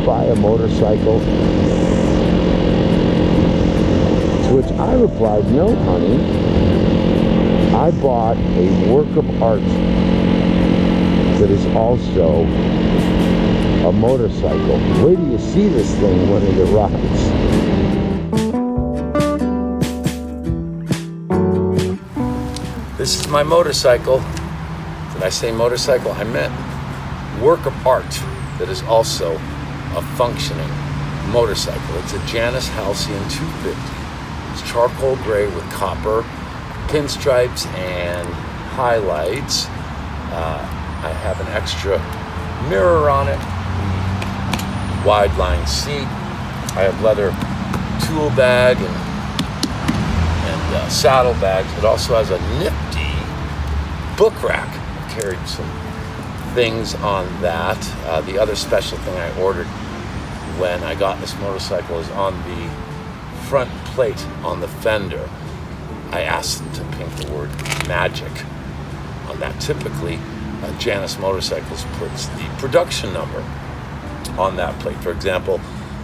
buy a motorcycle? To which I replied, no, honey. I bought a work of art that is also a motorcycle. Wait till you see this thing when it arrives. This is my motorcycle. Did I say motorcycle? I meant work of art that is also a functioning motorcycle. It's a Janus Halcyon 250. It's charcoal gray with copper pinstripes and highlights. I have an extra mirror on it, wide line seat. I have leather tool bag and saddle bags. It also has a nifty book rack. I carried some things on that. The other special thing I ordered when I got this motorcycle is on the front plate on the fender. I asked them to paint the word magic on that. Typically, Janus Motorcycles puts the production number on that plate. For example,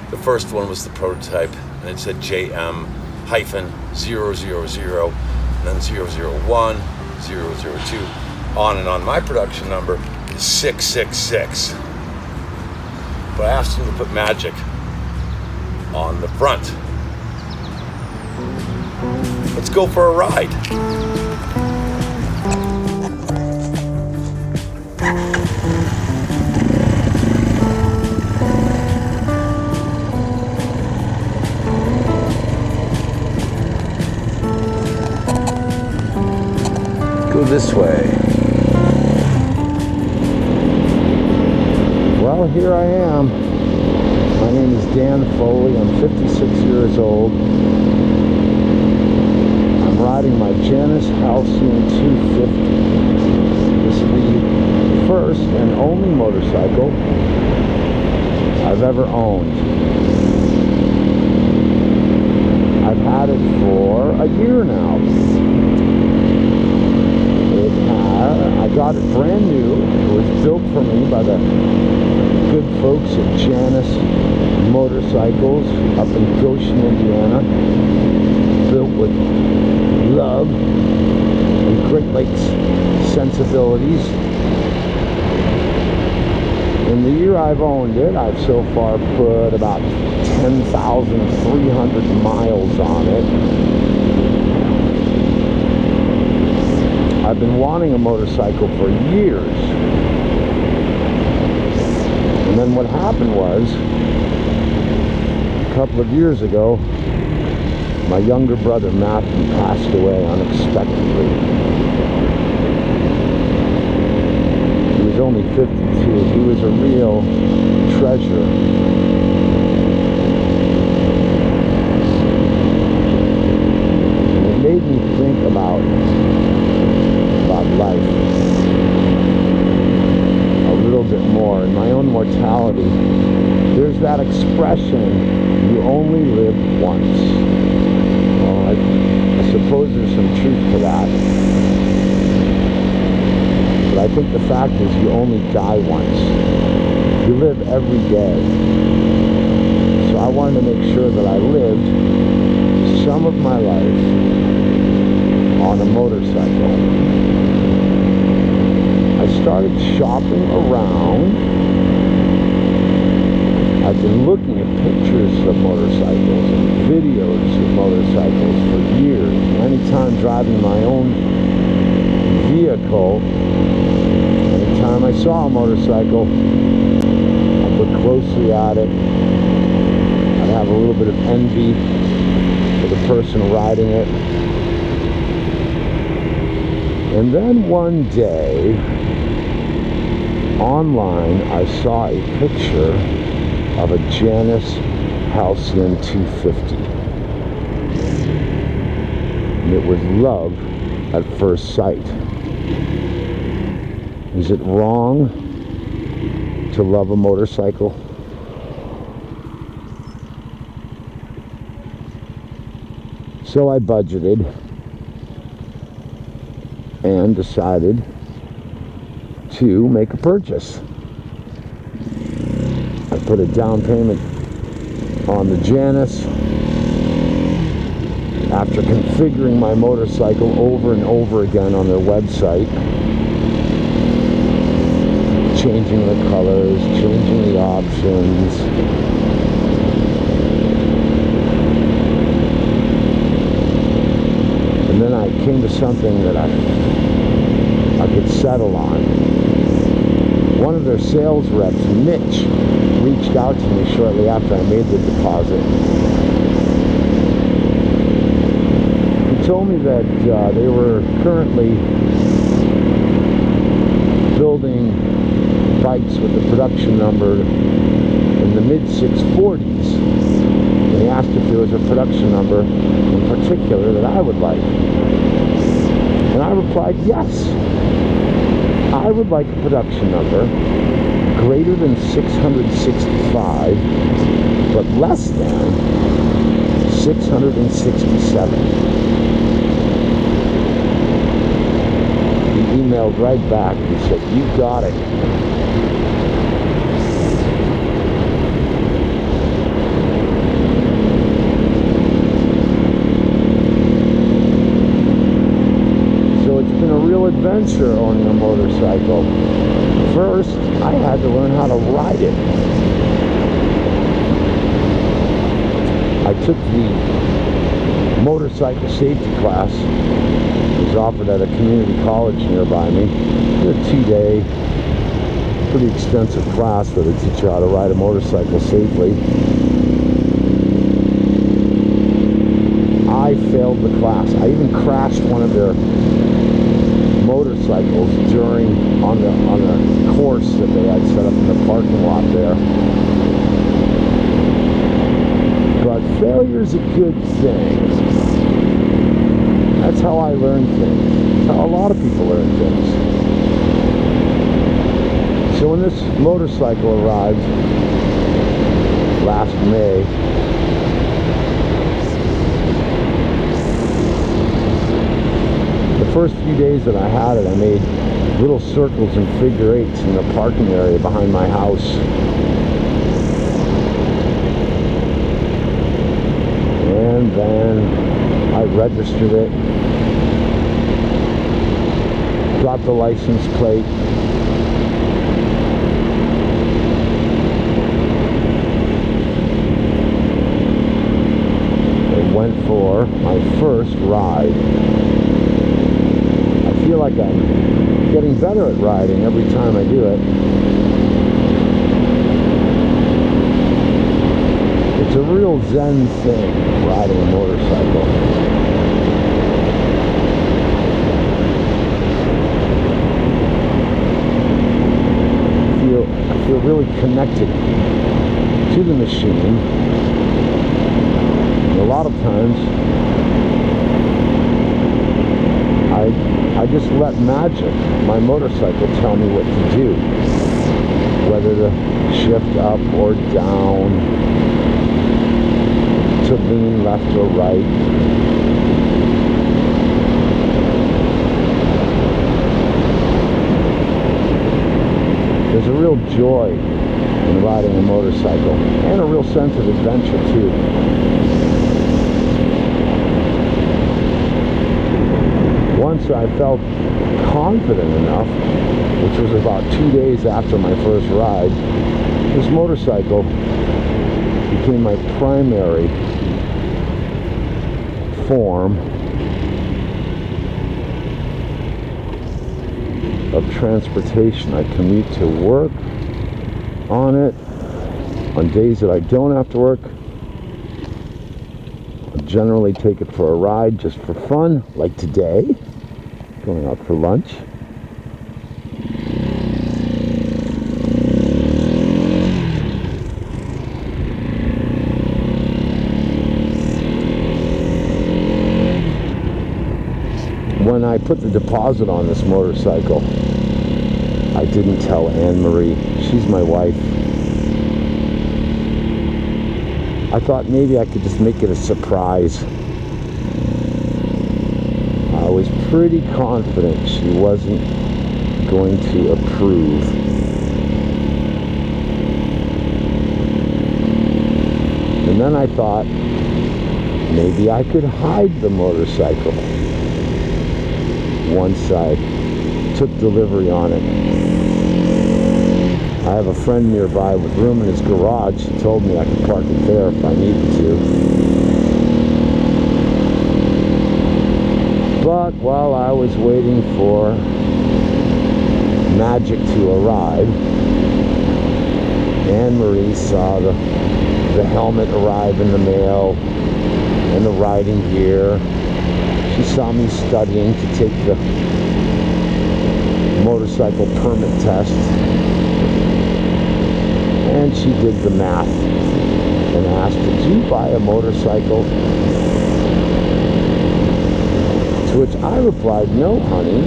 the first one was the prototype, and it said JM-000, and then 001, 002, on and on. My production number is 666. But I asked them to put magic on the front. Let's go for a ride. Go this way. Well, here I am. My name is Dan Foley. I'm 56 years old. I'm riding my Janus Halcyon 250. This is the first and only motorcycle I've ever owned. I've had it for a year now. I got it brand new. It was built for me by the good folks at Janus Motorcycles up in Goshen, Indiana. Built with love and Great Lakes sensibilities. In the year I've owned it, I've so far put about 10,300 miles on it. I've been wanting a motorcycle for years. And then what happened was, a couple of years ago, my younger brother Matthew passed away unexpectedly. He was only 52. He was a real treasure. And it made me think about life a little bit more, and my own mortality. There's that expression, you only live once. Well, I suppose there's some truth to that, but I think the fact is you only die once. You live every day. So I wanted to make sure that I lived some of my life on a motorcycle. I started shopping around. I've been looking at pictures of motorcycles and videos of motorcycles for years. Anytime driving my own vehicle, anytime I saw a motorcycle, I'd look closely at it. I'd have a little bit of envy for the person riding it. And then one day, online, I saw a picture of a Janus Halcyon 250. And it was love at first sight. Is it wrong to love a motorcycle? So I budgeted and decided to make a purchase. I put a down payment on the Janus after configuring my motorcycle over and over again on their website, changing the colors, changing the options. And then I came to something that I could settle on. One of their sales reps, Mitch, reached out to me shortly after I made the deposit. He told me that they were currently building bikes with the production number in the mid-640s. And he asked if there was a production number in particular that I would like. And I replied, yes. I would like a production number greater than 665, but less than 667. He emailed right back and said, you got it. Adventure owning a motorcycle. First, I had to learn how to ride it. I took the motorcycle safety class. It was offered at a community college nearby me. It was a 2-day, pretty extensive class where they teach you how to ride a motorcycle safely. I failed the class. I even crashed one of their motorcycles on the course that they had set up in the parking lot there. But failure's a good thing. That's how I learn things. That's how a lot of people learn things. So when this motorcycle arrived last May, the first few days that I had it, I made little circles and figure eights in the parking area behind my house. And then I registered it, got the license plate, and went for my first ride. I feel like I'm getting better at riding every time I do it. It's a real zen thing, riding a motorcycle. I feel really connected to the machine. And a lot of times, I just let magic, my motorcycle, tell me what to do. Whether to shift up or down, to lean left or right. There's a real joy in riding a motorcycle, and a real sense of adventure too. Once I felt confident enough, which was about 2 days after my first ride, this motorcycle became my primary form of transportation. I commute to work on it. On days that I don't have to work, I generally take it for a ride just for fun, like today, going out for lunch. When I put the deposit on this motorcycle, I didn't tell Anne-Marie. She's my wife. I thought maybe I could just make it a surprise. I was pretty confident she wasn't going to approve. And then I thought, maybe I could hide the motorcycle once I took delivery on it. I have a friend nearby with room in his garage. He told me I could park it there if I needed to. But while I was waiting for magic to arrive, Anne-Marie saw the helmet arrive in the mail and the riding gear. She saw me studying to take the motorcycle permit test, and she did the math and asked, did you buy a motorcycle? To which I replied, no, honey.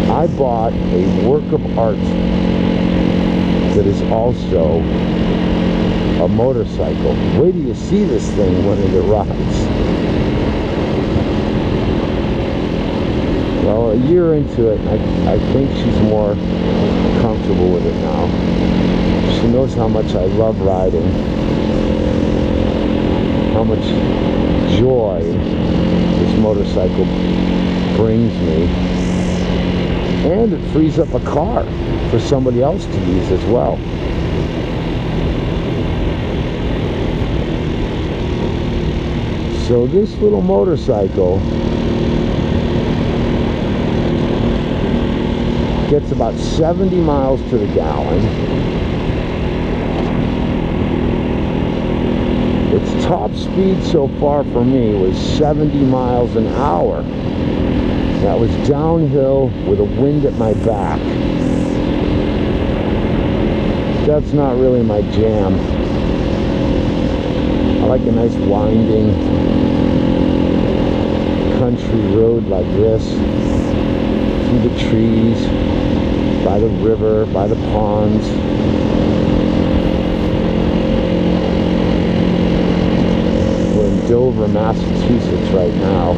I bought a work of art that is also a motorcycle. Wait till you see this thing when it arrives. Well, a year into it, I think she's more comfortable with it now. She knows how much I love riding, how much joy this motorcycle brings me, and it frees up a car for somebody else to use as well. So this little motorcycle gets about 70 miles to the gallon. Its top speed so far for me was 70 miles an hour. That was downhill with a wind at my back. That's not really my jam. I like a nice winding country road like this, through the trees, by the river, by the ponds. We're in Dover, Massachusetts right now.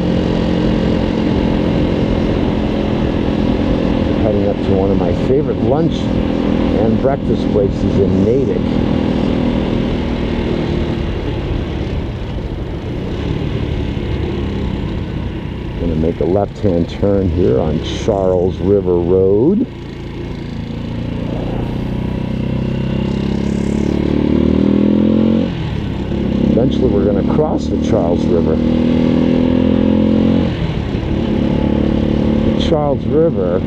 Heading up to one of my favorite lunch and breakfast places in Natick. Gonna make a left-hand turn here on Charles River Road. Eventually we're going to cross the Charles River. The Charles River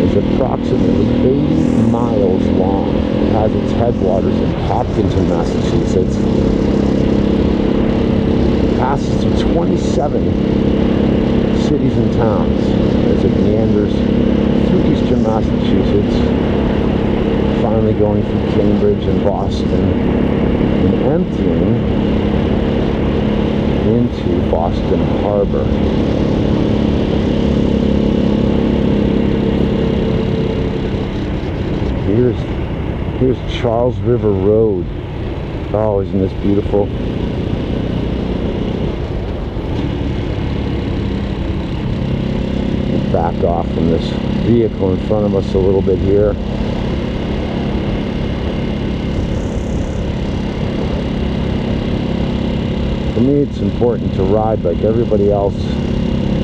is approximately 80 miles long. It has its headwaters in Hopkinton, Massachusetts. It passes through 27 cities and towns as it meanders through eastern Massachusetts, finally going through Cambridge and Boston, and emptying into Boston Harbor. Here's Charles River Road. Oh, isn't this beautiful? Back off from this vehicle in front of us a little bit here. For me, it's important to ride like everybody else,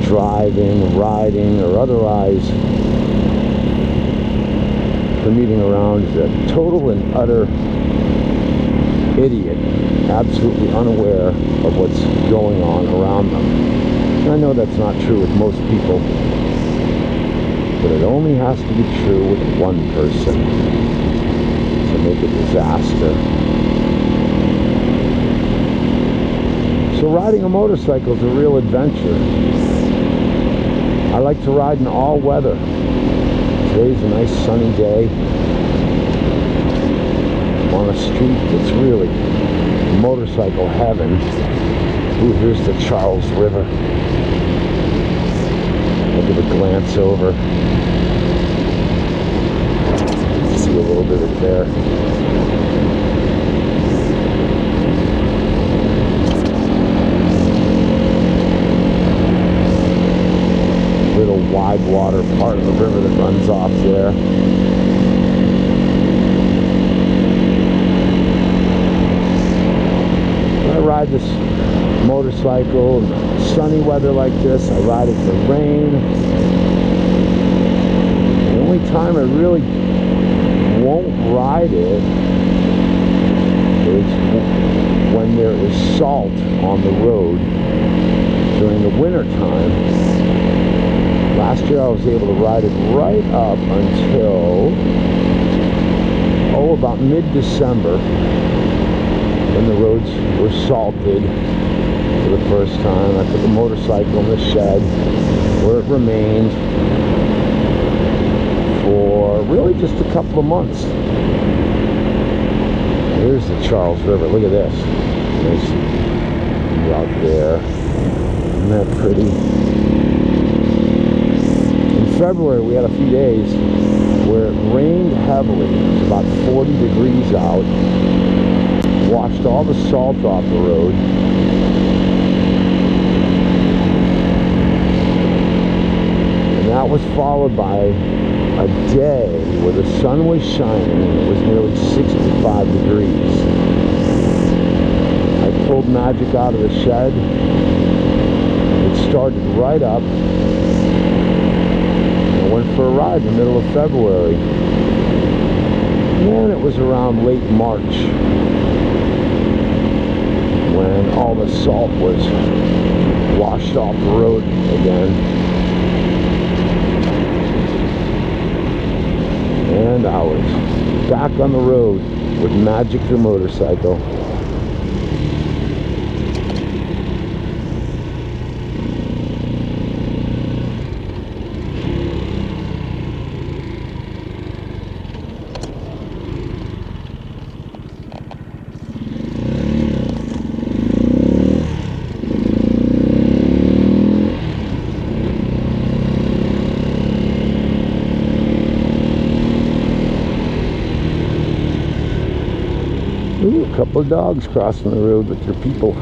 driving, riding, or otherwise. The meeting around is a total and utter idiot, absolutely unaware of what's going on around them. And I know that's not true with most people, but it only has to be true with one person to make a disaster. So riding a motorcycle is a real adventure. I like to ride in all weather. Today's a nice sunny day on a street that's really motorcycle heaven. Ooh, here's the Charles River. I'll give a glance over. See a little bit of it there. Little wide water part of the river that runs off there. motorcycle in sunny weather like this. I ride it in the rain. The only time I really won't ride it is when there is salt on the road during the winter time. Last year I was able to ride it right up until about mid-December, when the roads were salted for the first time. I put the motorcycle in the shed where it remained for really just a couple of months. Here's the Charles River. Look at this. Nice view out there. Isn't that pretty? In February we had a few days where it rained heavily. It was about 40 degrees out. Washed all the salt off the road. And that was followed by a day where the sun was shining and it was nearly 65 degrees. I pulled Magic out of the shed. It started right up. Went for a ride in the middle of February, and it was around late March when all the salt was washed off the road again, and I was back on the road with Magic the motorcycle. Ooh, a couple of dogs crossing the road with their people.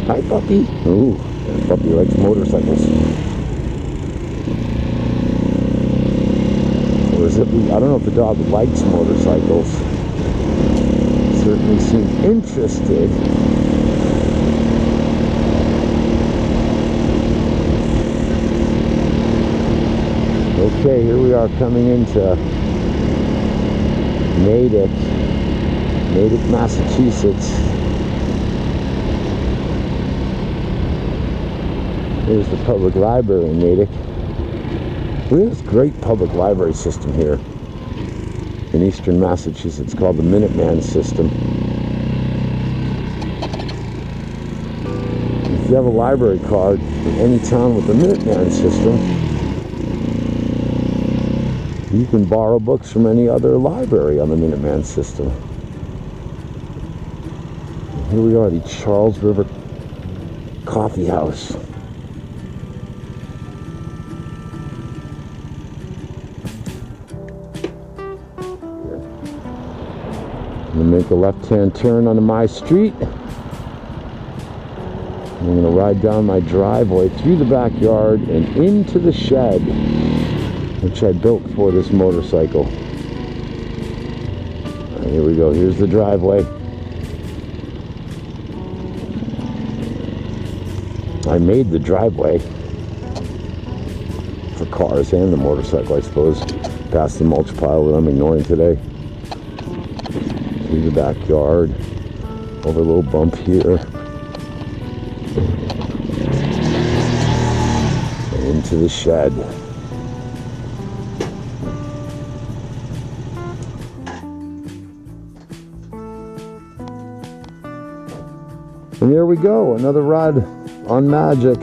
Hi, puppy. Ooh, that puppy likes motorcycles. Or is it, I don't know if the dog likes motorcycles. Certainly seemed interested. Okay, here we are coming into Natick, Massachusetts. Here's the public library in Natick. We have this great public library system here in eastern Massachusetts called the Minuteman system. If you have a library card in any town with the Minuteman system, you can borrow books from any other library on the Minuteman system. Here we are, the Charles River Coffee House. I'm going to make a left-hand turn onto my street. I'm going to ride down my driveway through the backyard and into the shed, which I built for this motorcycle. Here we go, here's the driveway. I made the driveway for cars and the motorcycle, I suppose, past the mulch pile that I'm ignoring today. Through the backyard, over a little bump here, and into the shed. And there we go, another ride on Magic.